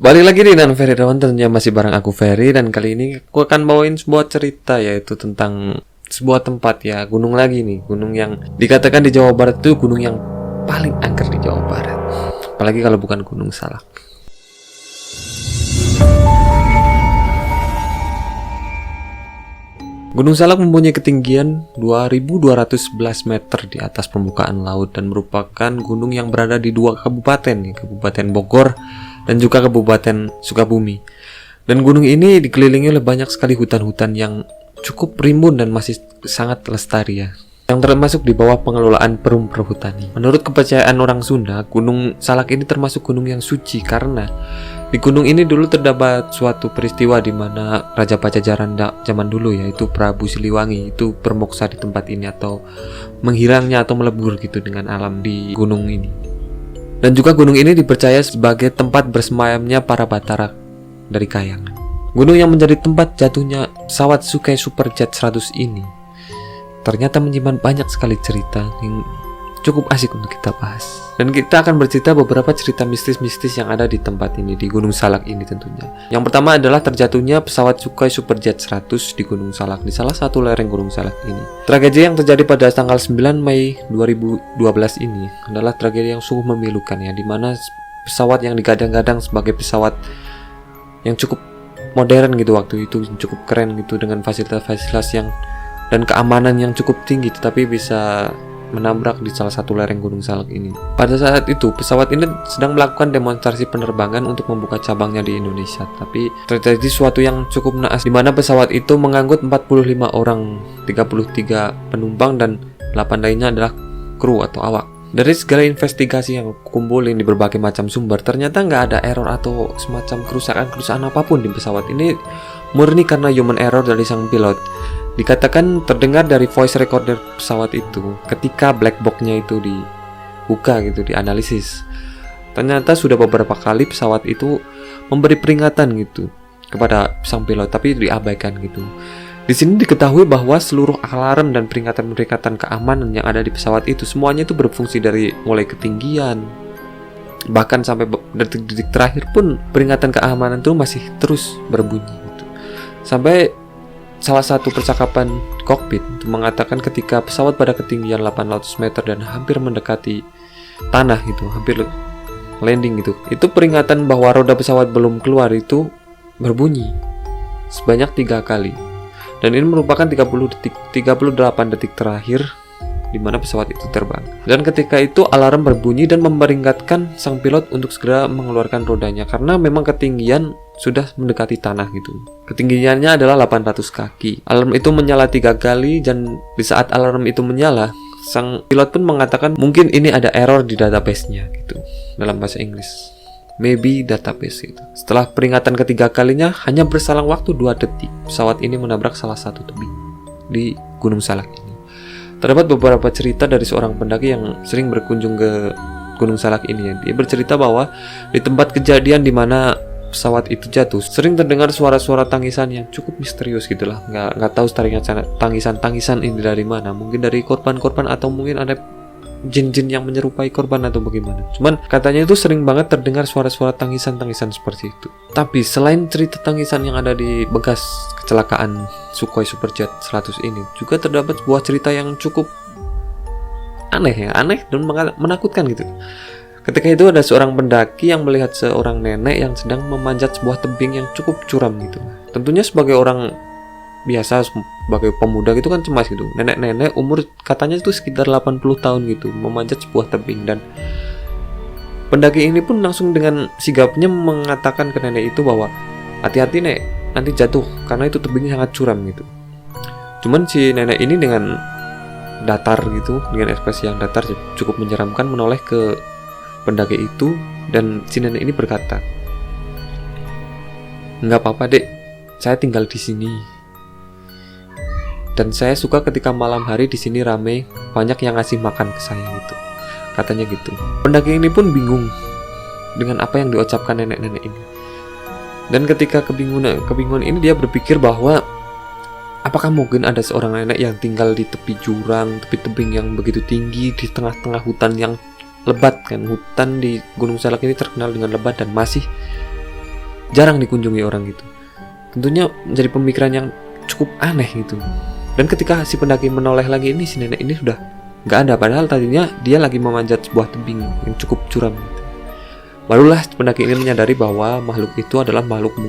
Balik lagi dengan Ferry Irawan, tentunya masih bareng aku Ferry. Dan kali ini aku akan bawain sebuah cerita, yaitu tentang sebuah tempat ya, gunung lagi nih. Gunung yang dikatakan di Jawa Barat itu gunung yang paling angker di Jawa Barat. Apalagi kalau bukan Gunung Salak. Gunung Salak mempunyai ketinggian 2211 meter di atas permukaan laut dan merupakan gunung yang berada di dua kabupaten nih, Kabupaten Bogor dan juga Kabupaten Sukabumi. Dan gunung ini dikelilingi oleh banyak sekali hutan-hutan yang cukup rimbun dan masih sangat lestari ya, yang termasuk di bawah pengelolaan Perum Perhutani. Menurut kepercayaan orang Sunda, Gunung Salak ini termasuk gunung yang suci karena di gunung ini dulu terdapat suatu peristiwa di mana Raja Pajajaran zaman dulu, yaitu Prabu Siliwangi, itu bermoksa di tempat ini atau menghilangnya atau melebur gitu dengan alam di gunung ini. Dan juga gunung ini dipercaya sebagai tempat bersemayamnya para Batara dari Kayangan. Gunung yang menjadi tempat jatuhnya pesawat Sukhoi Superjet 100 ini ternyata menyimpan banyak sekali cerita yang cukup asik untuk kita bahas. Dan kita akan bercerita beberapa cerita mistis-mistis yang ada di tempat ini, di Gunung Salak ini tentunya. Yang pertama adalah terjatuhnya pesawat Sukhoi Superjet 100 di Gunung Salak, di salah satu lereng Gunung Salak ini. Tragedi yang terjadi pada tanggal 9 Mei 2012 ini adalah tragedi yang sungguh memilukan ya, di mana pesawat yang digadang-gadang sebagai pesawat yang cukup modern gitu waktu itu, cukup keren gitu, dengan fasilitas-fasilitas yang dan keamanan yang cukup tinggi, tetapi bisa menabrak di salah satu lereng Gunung Salak ini. Pada saat itu, pesawat ini sedang melakukan demonstrasi penerbangan untuk membuka cabangnya di Indonesia. Tapi terjadi sesuatu yang cukup naas, di mana pesawat itu mengangkut 45 orang, 33 penumpang dan 8 lainnya adalah kru atau awak. Dari segala investigasi yang kumpulin di berbagai macam sumber, ternyata nggak ada error atau semacam kerusakan apapun di pesawat ini, murni karena human error dari sang pilot. Dikatakan terdengar dari voice recorder pesawat itu ketika black box-nya itu dibuka gitu, dianalisis. Ternyata sudah beberapa kali pesawat itu memberi peringatan gitu kepada sang pilot, tapi diabaikan gitu. Di sini diketahui bahwa seluruh alarm dan peringatan-peringatan keamanan yang ada di pesawat itu semuanya itu berfungsi dari mulai ketinggian, bahkan sampai detik-detik terakhir pun peringatan keamanan itu masih terus berbunyi gitu. Sampai salah satu percakapan kokpit itu mengatakan ketika pesawat pada ketinggian 800 meter dan hampir mendekati tanah gitu, hampir landing gitu, itu peringatan bahwa roda pesawat belum keluar itu berbunyi sebanyak 3 kali. Dan ini merupakan 38 detik terakhir di mana pesawat itu terbang. Dan ketika itu alarm berbunyi dan memperingatkan sang pilot untuk segera mengeluarkan rodanya karena memang ketinggian sudah mendekati tanah gitu. Ketinggiannya adalah 800 kaki. Alarm itu menyala 3 kali dan di saat alarm itu menyala, sang pilot pun mengatakan mungkin ini ada error di database-nya gitu, dalam bahasa Inggris. Maybe database gitu. Setelah peringatan ketiga kalinya, hanya berselang waktu 2 detik, pesawat ini menabrak salah satu tebing di Gunung Salak ini. Terdapat beberapa cerita dari seorang pendaki yang sering berkunjung ke Gunung Salak ini ya. Dia bercerita bahwa di tempat kejadian di mana pesawat itu jatuh, sering terdengar suara-suara tangisan yang cukup misterius gitulah. Nggak tahu tangisan ini dari mana. Mungkin dari korban-korban atau mungkin ada jin-jin yang menyerupai korban atau bagaimana. Cuman katanya itu sering banget terdengar suara-suara tangisan-tangisan seperti itu. Tapi selain cerita tangisan yang ada di bekas kecelakaan Sukhoi Superjet 100 ini, juga terdapat sebuah cerita yang cukup aneh dan menakutkan gitu. Ketika itu ada seorang pendaki yang melihat seorang nenek yang sedang memanjat sebuah tebing yang cukup curam gitu. Tentunya sebagai orang biasa, sebagai pemuda gitu kan cemas gitu. Nenek-nenek umur katanya itu sekitar 80 tahun gitu memanjat sebuah tebing, dan pendaki ini pun langsung dengan sigapnya mengatakan ke nenek itu bahwa hati-hati nek, nanti jatuh karena itu tebingnya sangat curam gitu. Cuman si nenek ini dengan datar gitu, dengan ekspresi yang datar cukup menyeramkan menoleh ke pendaki itu, dan si nenek ini berkata, "Nggak apa-apa dek, saya tinggal di sini. Dan saya suka ketika malam hari di sini rame, banyak yang ngasih makan ke saya gitu." Katanya gitu. Pendaki ini pun bingung dengan apa yang diucapkan nenek-nenek ini. Dan ketika kebingungan ini, dia berpikir bahwa apakah mungkin ada seorang nenek yang tinggal di tepi jurang, tepi tebing yang begitu tinggi di tengah-tengah hutan yang lebat kan. Hutan di Gunung Salak ini terkenal dengan lebat dan masih jarang dikunjungi orang gitu. Tentunya menjadi pemikiran yang cukup aneh gitu. Dan ketika si pendaki menoleh lagi, ini si nenek ini sudah nggak ada, padahal tadinya dia lagi memanjat sebuah tebing yang cukup curam gitu. Barulah pendaki ini menyadari bahwa makhluk itu adalah makhluk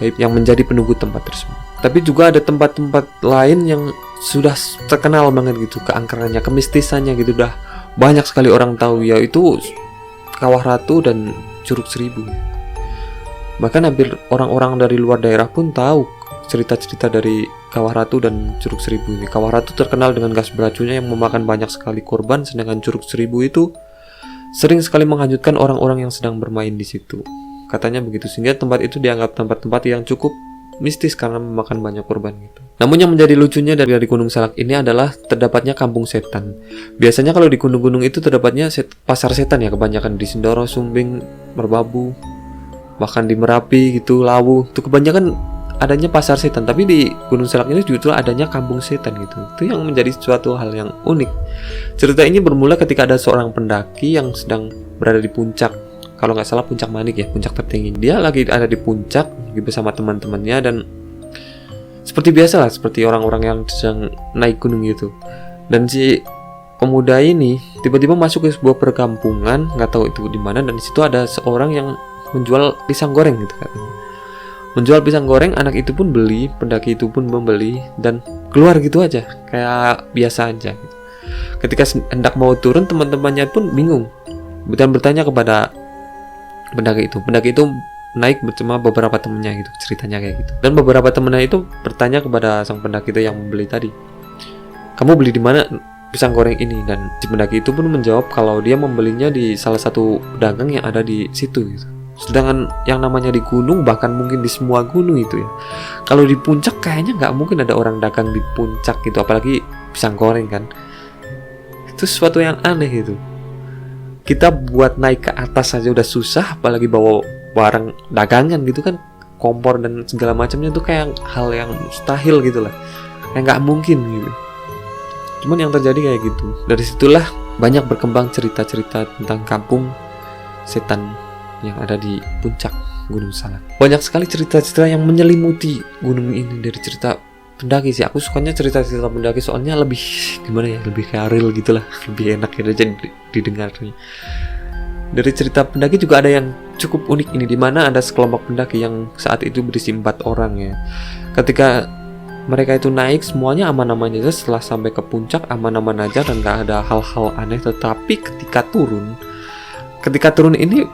gaib yang menjadi penunggu tempat tersebut. Tapi juga ada tempat-tempat lain yang sudah terkenal banget gitu, keangkerannya, kemistisannya gitu, udah banyak sekali orang tahu, yaitu Kawah Ratu dan Curug Seribu. Bahkan hampir orang-orang dari luar daerah pun tahu cerita-cerita dari Kawah Ratu dan Curug Seribu ini. Kawah Ratu terkenal dengan gas beracunnya yang memakan banyak sekali korban, sedangkan Curug Seribu itu sering sekali menghanyutkan orang-orang yang sedang bermain di situ. Katanya begitu, sehingga tempat itu dianggap tempat-tempat yang cukup mistis karena memakan banyak korban gitu. Namun yang menjadi lucunya dari Gunung Salak ini adalah terdapatnya kampung setan. Biasanya kalau di gunung-gunung itu terdapatnya pasar setan ya, kebanyakan di Sindoro, Sumbing, Merbabu, bahkan di Merapi gitu, Lawu. Itu kebanyakan adanya pasar setan, tapi di Gunung Salak ini justru adanya kampung setan gitu. Itu yang menjadi suatu hal yang unik. Cerita ini bermula ketika ada seorang pendaki yang sedang berada di puncak, kalau nggak salah puncak Manik ya, puncak tertinggi. Dia lagi ada di puncak bersama teman-temannya, dan seperti biasa lah, seperti orang-orang yang sedang naik gunung gitu. Dan si pemuda ini tiba-tiba masuk ke sebuah perkampungan, nggak tahu itu di mana, dan di situ ada seorang yang menjual pisang goreng gitu katanya. Menjual pisang goreng, anak itu pun beli, pendaki itu pun membeli, dan keluar gitu aja, kayak biasa aja gitu. Ketika hendak mau turun, teman-temannya pun bingung dan bertanya kepada pendaki itu. Pendaki itu naik bersama beberapa temannya gitu, ceritanya kayak gitu. Dan beberapa temannya itu bertanya kepada sang pendaki itu yang membeli tadi, "Kamu beli di mana pisang goreng ini?" Dan si pendaki itu pun menjawab kalau dia membelinya di salah satu pedagang yang ada di situ gitu. Sedangkan yang namanya di gunung, bahkan mungkin di semua gunung itu ya, kalau di puncak kayaknya nggak mungkin ada orang dagang di puncak gitu, apalagi pisang goreng kan. Itu sesuatu yang aneh itu. Kita buat naik ke atas saja udah susah, apalagi bawa barang dagangan gitu kan, kompor dan segala macamnya itu kayak hal yang mustahil gitu lah, kayak nggak mungkin gitu. Cuman yang terjadi kayak gitu. Dari situlah banyak berkembang cerita-cerita tentang kampung setan yang ada di puncak Gunung Salak. Banyak sekali cerita-cerita yang menyelimuti gunung ini dari cerita pendaki sih. Aku sukanya cerita-cerita pendaki soalnya lebih gimana ya, lebih kayak real gitulah, lebih enak ya jadi didengarnya. Dari cerita pendaki juga ada yang cukup unik ini, di mana ada sekelompok pendaki yang saat itu berisi 4 orang ya. Ketika mereka itu naik, semuanya aman-aman aja. Setelah sampai ke puncak aman-aman aja dan gak ada hal-hal aneh. Tetapi ketika turun ini,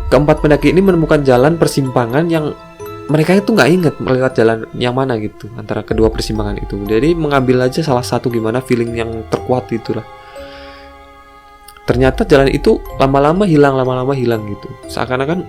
keempat pendaki ini menemukan jalan persimpangan yang mereka itu nggak inget melewat jalan yang mana gitu antara kedua persimpangan itu. Jadi mengambil aja salah satu, gimana feeling yang terkuat itulah. Ternyata jalan itu lama-lama hilang gitu. Seakan-akan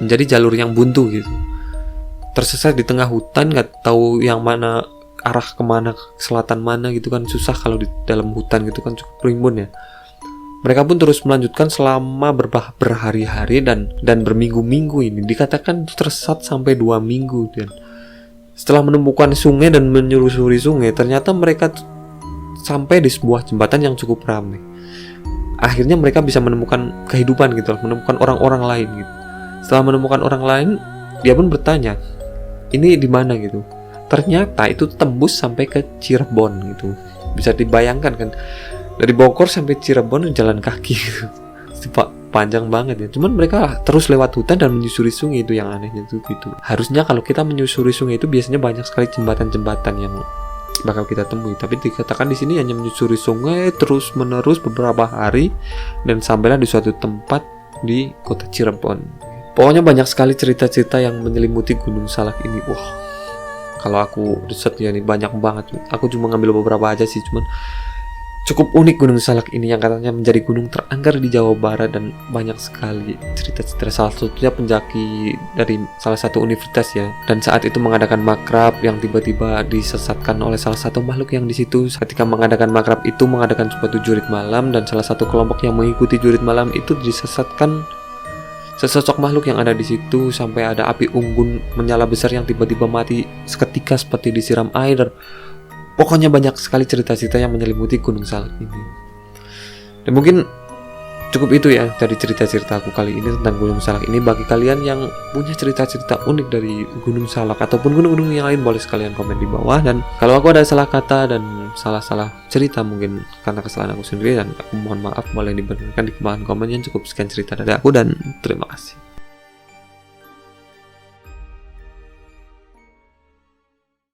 menjadi jalur yang buntu gitu. Tersesat di tengah hutan, nggak tahu yang mana arah kemana, selatan mana gitu kan, susah kalau di dalam hutan gitu kan, cukup rimbun ya. Mereka pun terus melanjutkan selama berhari-hari dan berminggu-minggu ini. Dikatakan tersesat sampai 2 minggu. Dan setelah menemukan sungai dan menyusuri sungai, ternyata mereka sampai di sebuah jembatan yang cukup ramai. Akhirnya mereka bisa menemukan kehidupan gitu, menemukan orang-orang lain gitu. Setelah menemukan orang lain, dia pun bertanya, "Ini di mana?" gitu. Ternyata itu tembus sampai ke Cirebon gitu. Bisa dibayangkan kan, dari Bogor sampai Cirebon jalan kaki gitu. Panjang banget ya. Cuman mereka terus lewat hutan dan menyusuri sungai, itu yang anehnya tuh gitu. Harusnya kalau kita menyusuri sungai itu biasanya banyak sekali jembatan-jembatan yang bakal kita temui, tapi dikatakan di sini hanya menyusuri sungai terus menerus beberapa hari dan sampailah di suatu tempat di kota Cirebon. Pokoknya banyak sekali cerita-cerita yang menyelimuti Gunung Salak ini. Wah, kalau aku riset ya ini banyak banget. Aku cuma ngambil beberapa aja sih, cuman cukup unik Gunung Salak ini yang katanya menjadi gunung terangker di Jawa Barat, dan banyak sekali cerita-cerita. Salah satunya pendaki dari salah satu universitas ya, dan saat itu mengadakan makrab yang tiba-tiba disesatkan oleh salah satu makhluk yang di situ. Ketika mengadakan makrab itu mengadakan suatu jurit malam, dan salah satu kelompok yang mengikuti jurit malam itu disesatkan sesosok makhluk yang ada di situ, sampai ada api unggun menyala besar yang tiba-tiba mati seketika seperti disiram air. Pokoknya banyak sekali cerita-cerita yang menyelimuti Gunung Salak ini. Dan mungkin cukup itu ya dari cerita-cerita aku kali ini tentang Gunung Salak ini. Bagi kalian yang punya cerita-cerita unik dari Gunung Salak ataupun gunung-gunung yang lain, boleh sekalian komen di bawah. Dan kalau aku ada salah kata dan salah-salah cerita mungkin karena kesalahan aku sendiri, dan aku mohon maaf, boleh diberikan di bahan komen yang cukup. Sekian cerita dari aku dan terima kasih.